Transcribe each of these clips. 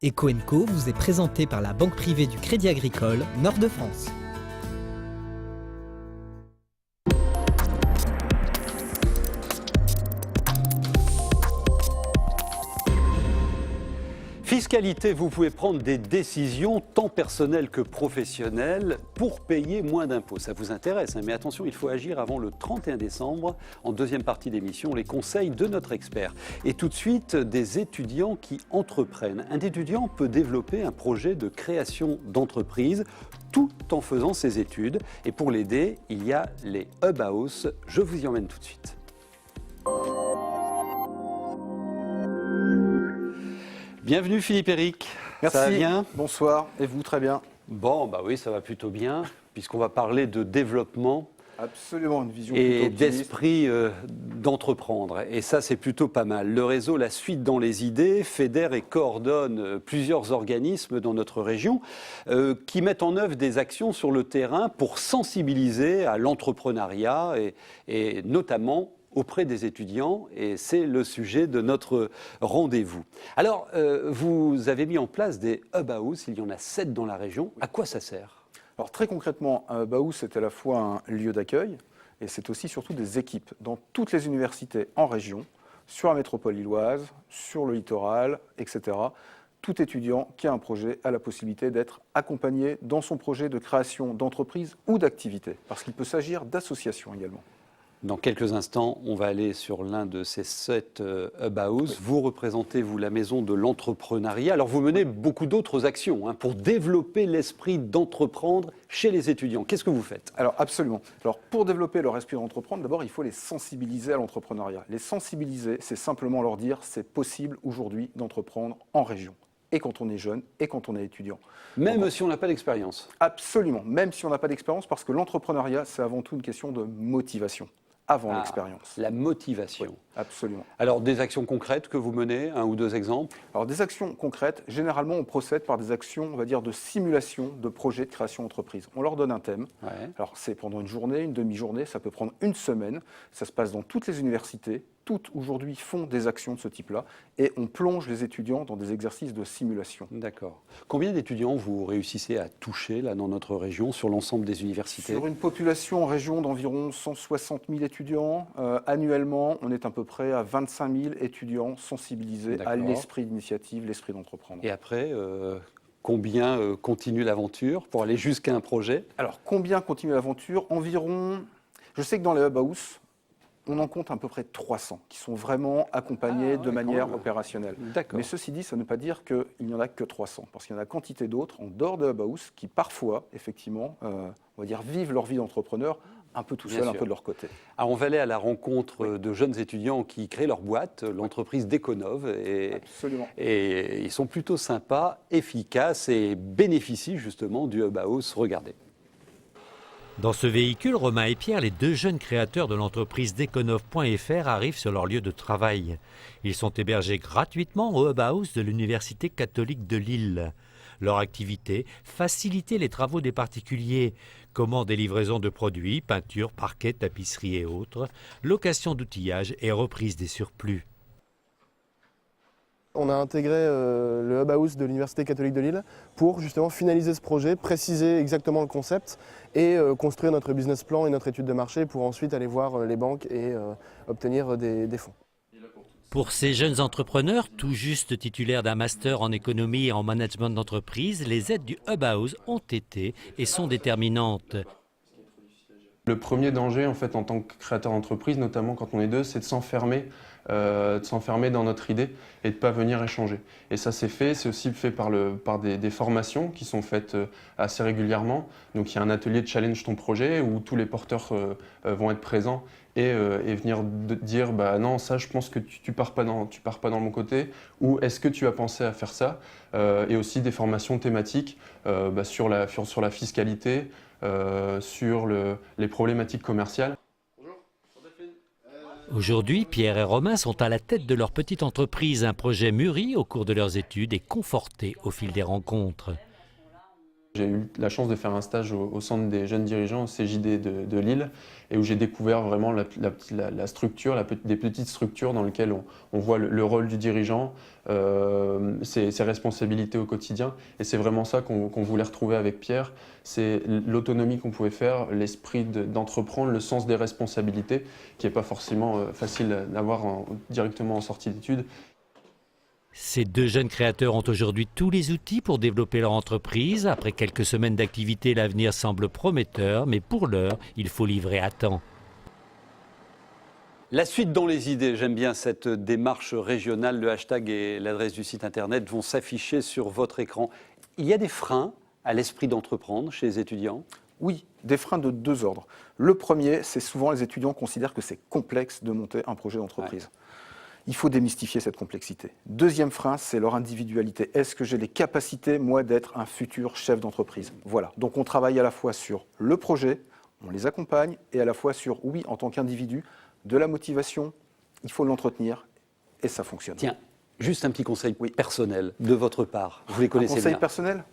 Eco & Co vous est présenté par la Banque privée du Crédit Agricole Nord-de-France. Fiscalité, vous pouvez prendre des décisions tant personnelles que professionnelles pour payer moins d'impôts. Ça vous intéresse, hein, mais attention, il faut agir avant le 31 décembre. En deuxième partie d'émission, les conseils de notre expert. Et tout de suite, des étudiants qui entreprennent. Un étudiant peut développer un projet de création d'entreprise tout en faisant ses études. Et pour l'aider, il y a les Hub House. Je vous y emmène tout de suite. Bienvenue Philippe Éric. Merci. Ça va bien ? Bonsoir. Et vous, très bien ? Bon, bah oui, ça va plutôt bien, puisqu'on va parler de développement. Absolument, une vision plutôt Et optimiste. d'esprit d'entreprendre. Et ça, c'est plutôt pas mal. Le réseau La Suite dans les idées fédère et coordonne plusieurs organismes dans notre région qui mettent en œuvre des actions sur le terrain pour sensibiliser à l'entrepreneuriat et notamment auprès des étudiants, et c'est le sujet de notre rendez-vous. Alors, vous avez mis en place des Hub House, il y en a 7 dans la région. À quoi ça sert ? Alors très concrètement, un Hub House, c'est à la fois un lieu d'accueil et c'est aussi surtout des équipes dans toutes les universités en région, sur la métropole lilloise, sur le littoral, etc. Tout étudiant qui a un projet a la possibilité d'être accompagné dans son projet de création d'entreprise ou d'activité, parce qu'il peut s'agir d'associations également. Dans quelques instants, on va aller sur l'un de ces 7 Hub House. Oui. Vous représentez, vous, la maison de l'entrepreneuriat. Alors, vous menez beaucoup d'autres actions pour développer l'esprit d'entreprendre chez les étudiants. Qu'est-ce que vous faites ? Alors, absolument. Alors, pour développer leur esprit d'entreprendre, d'abord, il faut les sensibiliser à l'entrepreneuriat. Les sensibiliser, c'est simplement leur dire c'est possible aujourd'hui d'entreprendre en région. Et quand on est jeune, et quand on est étudiant. Même si on n'a pas d'expérience ? Absolument, même si on n'a pas d'expérience, parce que l'entrepreneuriat, c'est avant tout une question de motivation. Avant l'expérience. La motivation. Oui, absolument. Alors, des actions concrètes que vous menez, 1 ou 2 exemples ? Alors, des actions concrètes, généralement, on procède par des actions, on va dire, de simulation de projets de création d'entreprise. On leur donne un thème. Ouais. Alors, c'est pendant une journée, une demi-journée, ça peut prendre une semaine. Ça se passe dans toutes les universités. Toutes, aujourd'hui, font des actions de ce type-là. Et on plonge les étudiants dans des exercices de simulation. D'accord. Combien d'étudiants vous réussissez à toucher, là, dans notre région, sur l'ensemble des universités ? Sur une population en région d'environ 160 000 étudiants, annuellement, on est à peu près à 25 000 étudiants sensibilisés à l'esprit d'initiative, l'esprit d'entreprendre. Et après, combien continue l'aventure pour aller jusqu'à un projet ? Alors, combien continue l'aventure ? Environ, je sais que dans les Hub House, on en compte à peu près 300 qui sont vraiment accompagnés de manière opérationnelle. Mais ceci dit, ça ne veut pas dire qu'il n'y en a que 300, parce qu'il y en a quantité d'autres en dehors de Hub House qui parfois, effectivement, on va dire, vivent leur vie d'entrepreneur un peu tout seul, un peu de leur côté. Alors on va aller à la rencontre de jeunes étudiants qui créent leur boîte, l'entreprise d'Econov. Et ils sont plutôt sympas, efficaces et bénéficient justement du Hub House. Regardez. Dans ce véhicule, Romain et Pierre, les 2 jeunes créateurs de l'entreprise Deconov.fr, arrivent sur leur lieu de travail. Ils sont hébergés gratuitement au Hub House de l'Université catholique de Lille. Leur activité, faciliter les travaux des particuliers, commande et livraison de produits, peinture, parquet, tapisserie et autres, location d'outillage et reprise des surplus. On a intégré le Hub House de l'Université catholique de Lille pour justement finaliser ce projet, préciser exactement le concept et construire notre business plan et notre étude de marché pour ensuite aller voir les banques et obtenir des fonds. Pour ces jeunes entrepreneurs, tout juste titulaires d'un master en économie et en management d'entreprise, les aides du Hub House ont été et sont déterminantes. Le premier danger, en fait, en tant que créateur d'entreprise, notamment quand on est 2, c'est de s'enfermer dans notre idée et de ne pas venir échanger. Et ça, c'est aussi fait par des formations qui sont faites assez régulièrement. Donc, il y a un atelier de challenge ton projet où tous les porteurs vont être présents et venir dire bah non, ça, je pense que tu pars pas dans mon côté, ou est-ce que tu as pensé à faire ça, et aussi des formations thématiques sur la fiscalité, sur les problématiques commerciales. Aujourd'hui, Pierre et Romain sont à la tête de leur petite entreprise, un projet mûri au cours de leurs études et conforté au fil des rencontres. J'ai eu la chance de faire un stage au Centre des jeunes dirigeants, au CJD de Lille, et où j'ai découvert vraiment la structure, des petites structures dans lesquelles on voit le rôle du dirigeant, ses responsabilités au quotidien. Et c'est vraiment ça qu'on voulait retrouver avec Pierre, c'est l'autonomie qu'on pouvait faire, l'esprit d'entreprendre, le sens des responsabilités, qui n'est pas forcément facile d'avoir directement en sortie d'études. Ces deux jeunes créateurs ont aujourd'hui tous les outils pour développer leur entreprise. Après quelques semaines d'activité, l'avenir semble prometteur, mais pour l'heure, il faut livrer à temps. La suite dans les idées, j'aime bien cette démarche régionale. Le hashtag et l'adresse du site internet vont s'afficher sur votre écran. Il y a des freins à l'esprit d'entreprendre chez les étudiants ? Oui, des freins de deux ordres. Le premier, c'est souvent les étudiants considèrent que c'est complexe de monter un projet d'entreprise. Ouais. Il faut démystifier cette complexité. Deuxième frein, c'est leur individualité. Est-ce que j'ai les capacités, moi, d'être un futur chef d'entreprise ? Voilà. Donc on travaille à la fois sur le projet, on les accompagne, et à la fois sur, oui, en tant qu'individu, de la motivation, il faut l'entretenir, et ça fonctionne. Tiens, juste un petit conseil personnel de votre part. Vous les connaissez bien. Un conseil personnel ?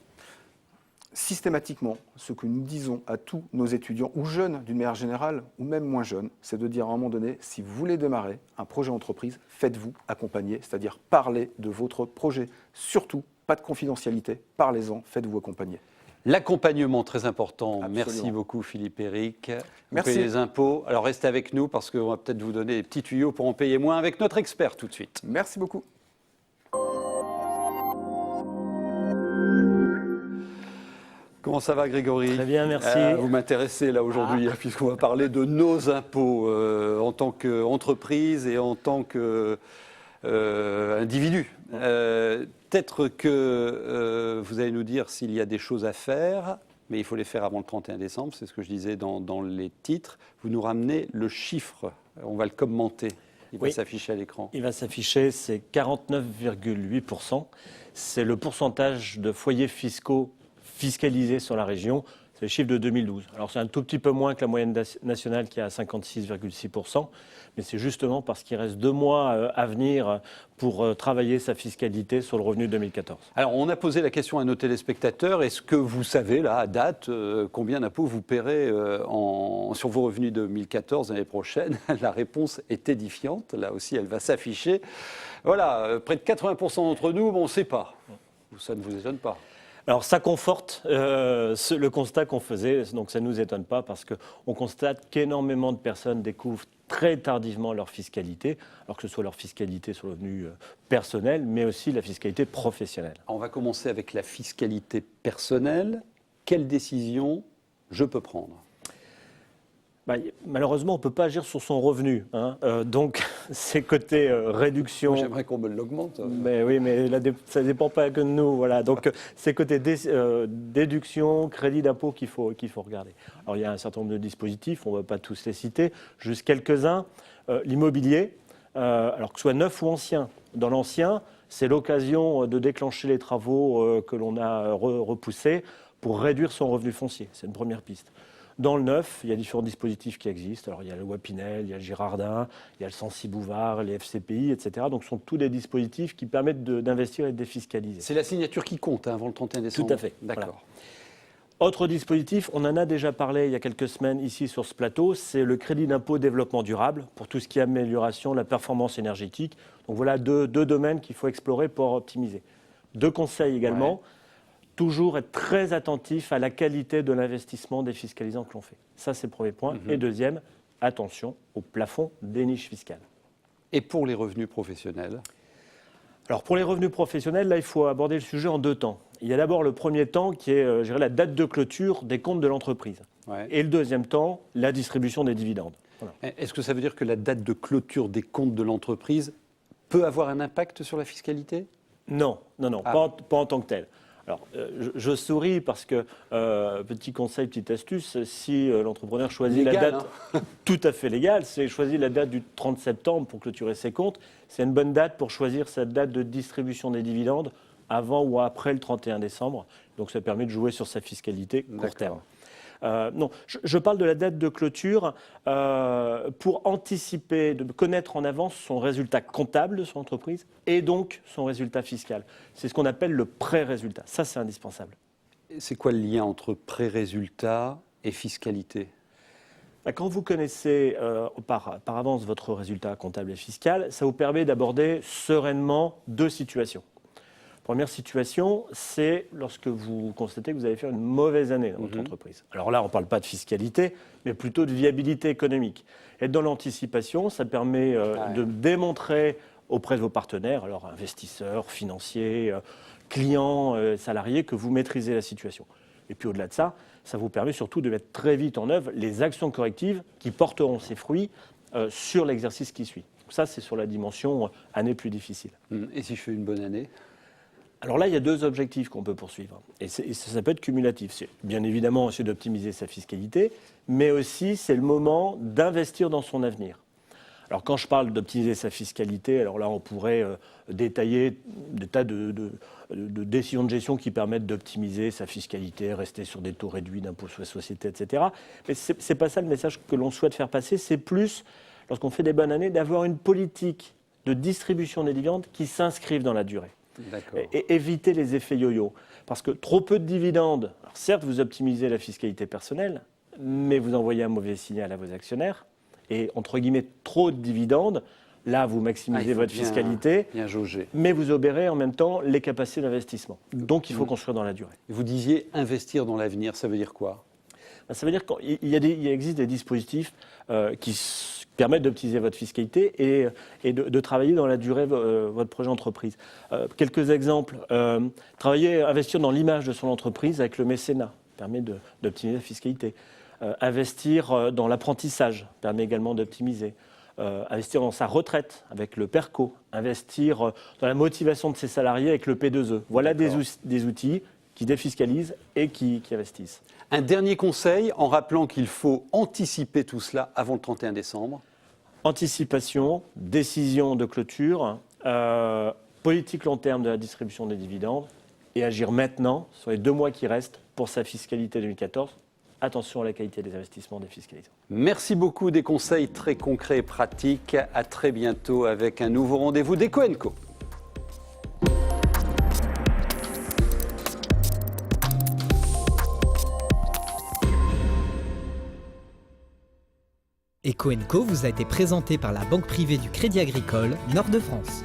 Systématiquement, ce que nous disons à tous nos étudiants, ou jeunes d'une manière générale, ou même moins jeunes, c'est de dire à un moment donné, si vous voulez démarrer un projet entreprise, faites-vous accompagner, c'est-à-dire parlez de votre projet. Surtout, pas de confidentialité, parlez-en, faites-vous accompagner. L'accompagnement, très important. Absolument. Merci beaucoup Philippe Éric. Merci. Vous payez les impôts. Alors restez avec nous parce qu'on va peut-être vous donner des petits tuyaux pour en payer moins avec notre expert tout de suite. Merci beaucoup. Comment ça va Grégory ? Très bien, merci. Vous m'intéressez là aujourd'hui, puisqu'on va parler de nos impôts en tant qu'entreprise et en tant qu'individu. Peut-être que vous allez nous dire s'il y a des choses à faire, mais il faut les faire avant le 31 décembre, c'est ce que je disais dans les titres. Vous nous ramenez le chiffre, on va le commenter. Il va s'afficher à l'écran. Il va s'afficher, c'est 49,8%. C'est le pourcentage de foyers fiscaux fiscalisés sur la région. C'est le chiffre de 2012. Alors c'est un tout petit peu moins que la moyenne nationale qui est à 56,6%, mais c'est justement parce qu'il reste 2 mois à venir pour travailler sa fiscalité sur le revenu 2014. Alors on a posé la question à nos téléspectateurs, est-ce que vous savez là à date combien d'impôts vous paierez sur vos revenus 2014 l'année prochaine ? La réponse est édifiante, là aussi elle va s'afficher. Voilà, près de 80% d'entre nous, on ne sait pas. Ça ne vous étonne pas ? Alors ça conforte le constat qu'on faisait, donc ça ne nous étonne pas parce qu'on constate qu'énormément de personnes découvrent très tardivement leur fiscalité, alors que ce soit leur fiscalité sur le revenu personnel, mais aussi la fiscalité professionnelle. On va commencer avec la fiscalité personnelle. Quelle décision je peux prendre ? Malheureusement, on ne peut pas agir sur son revenu. Donc, c'est côté réduction. Moi, j'aimerais qu'on me l'augmente. Mais oui, mais ça ne dépend pas que de nous. Voilà. Donc, c'est côté déduction, crédit d'impôt qu'il faut regarder. Alors, il y a un certain nombre de dispositifs, on ne va pas tous les citer, juste quelques-uns. L'immobilier, alors que ce soit neuf ou ancien. Dans l'ancien, c'est l'occasion de déclencher les travaux que l'on a repoussés pour réduire son revenu foncier. C'est une première piste. Dans le neuf, il y a différents dispositifs qui existent. Alors, il y a le Wapinel, il y a le Girardin, il y a le Censi-Bouvard, les FCPI, etc. Donc, ce sont tous des dispositifs qui permettent d'investir et de défiscaliser. C'est la signature qui compte avant le 31 décembre. Tout à fait. D'accord. Voilà. Autre dispositif, on en a déjà parlé il y a quelques semaines ici sur ce plateau, c'est le crédit d'impôt développement durable pour tout ce qui est amélioration de la performance énergétique. Donc, voilà deux domaines qu'il faut explorer pour optimiser. 2 conseils également. Ouais. Toujours être très attentif à la qualité de l'investissement des fiscalisants que l'on fait. Ça, c'est le premier point. Et deuxième, attention au plafond des niches fiscales. Et pour les revenus professionnels ? Alors, pour les revenus professionnels, là, il faut aborder le sujet en 2 temps. Il y a d'abord le premier temps qui est, je dirais, la date de clôture des comptes de l'entreprise. Ouais. Et le deuxième temps, la distribution des dividendes. Voilà. Est-ce que ça veut dire que la date de clôture des comptes de l'entreprise peut avoir un impact sur la fiscalité ? Non, pas en tant que tel. Alors, je souris parce que, petit conseil, petite astuce, si l'entrepreneur choisit légal, la date tout à fait légale, c'est choisir la date du 30 septembre pour clôturer ses comptes, c'est une bonne date pour choisir sa date de distribution des dividendes avant ou après le 31 décembre. Donc, ça permet de jouer sur sa fiscalité court terme. Non, je parle de la date de clôture pour anticiper, de connaître en avance son résultat comptable de son entreprise et donc son résultat fiscal. C'est ce qu'on appelle le pré-résultat. Ça, c'est indispensable. C'est quoi le lien entre pré-résultat et fiscalité? Quand vous connaissez par avance votre résultat comptable et fiscal, ça vous permet d'aborder sereinement deux situations. Première situation, c'est lorsque vous constatez que vous allez faire une mauvaise année dans votre entreprise. Alors là, on ne parle pas de fiscalité, mais plutôt de viabilité économique. Être dans l'anticipation, ça permet de démontrer auprès de vos partenaires, alors investisseurs, financiers, clients, salariés, que vous maîtrisez la situation. Et puis au-delà de ça, ça vous permet surtout de mettre très vite en œuvre les actions correctives qui porteront ses fruits sur l'exercice qui suit. Donc ça, c'est sur la dimension année plus difficile. Et si je fais une bonne année? Alors là, il y a deux objectifs qu'on peut poursuivre. Et ça peut être cumulatif. C'est bien évidemment essayer d'optimiser sa fiscalité, mais aussi c'est le moment d'investir dans son avenir. Alors quand je parle d'optimiser sa fiscalité, alors là on pourrait détailler des tas de décisions de gestion qui permettent d'optimiser sa fiscalité, rester sur des taux réduits d'impôt sur les sociétés, etc. Mais ce n'est pas ça le message que l'on souhaite faire passer, c'est plus, lorsqu'on fait des bonnes années, d'avoir une politique de distribution des dividendes qui s'inscrivent dans la durée. Et éviter les effets yo-yo. Parce que trop peu de dividendes, alors certes vous optimisez la fiscalité personnelle, mais vous envoyez un mauvais signal à vos actionnaires. Et entre guillemets, trop de dividendes, là vous maximisez votre fiscalité, bien jauger. Mais vous obérez en même temps les capacités d'investissement. Donc il faut construire dans la durée. Vous disiez investir dans l'avenir, ça veut dire quoi? Ça veut dire qu'il existe des dispositifs qui permettent d'optimiser votre fiscalité et de travailler dans la durée votre projet entreprise. Quelques exemples. Investir dans l'image de son entreprise avec le mécénat permet d'optimiser la fiscalité. Investir dans l'apprentissage permet également d'optimiser. Investir dans sa retraite avec le PERCO. Investir dans la motivation de ses salariés avec le P2E. Voilà des outils qui défiscalisent et qui investissent. Un dernier conseil, en rappelant qu'il faut anticiper tout cela avant le 31 décembre. Anticipation, décision de clôture, politique long terme de la distribution des dividendes et agir maintenant sur les 2 mois qui restent pour sa fiscalité 2014. Attention à la qualité des investissements des fiscalisants. Merci beaucoup, des conseils très concrets et pratiques. À très bientôt avec un nouveau rendez-vous d'Eco & Co. Eco & Co vous a été présenté par la banque privée du Crédit Agricole Nord de France.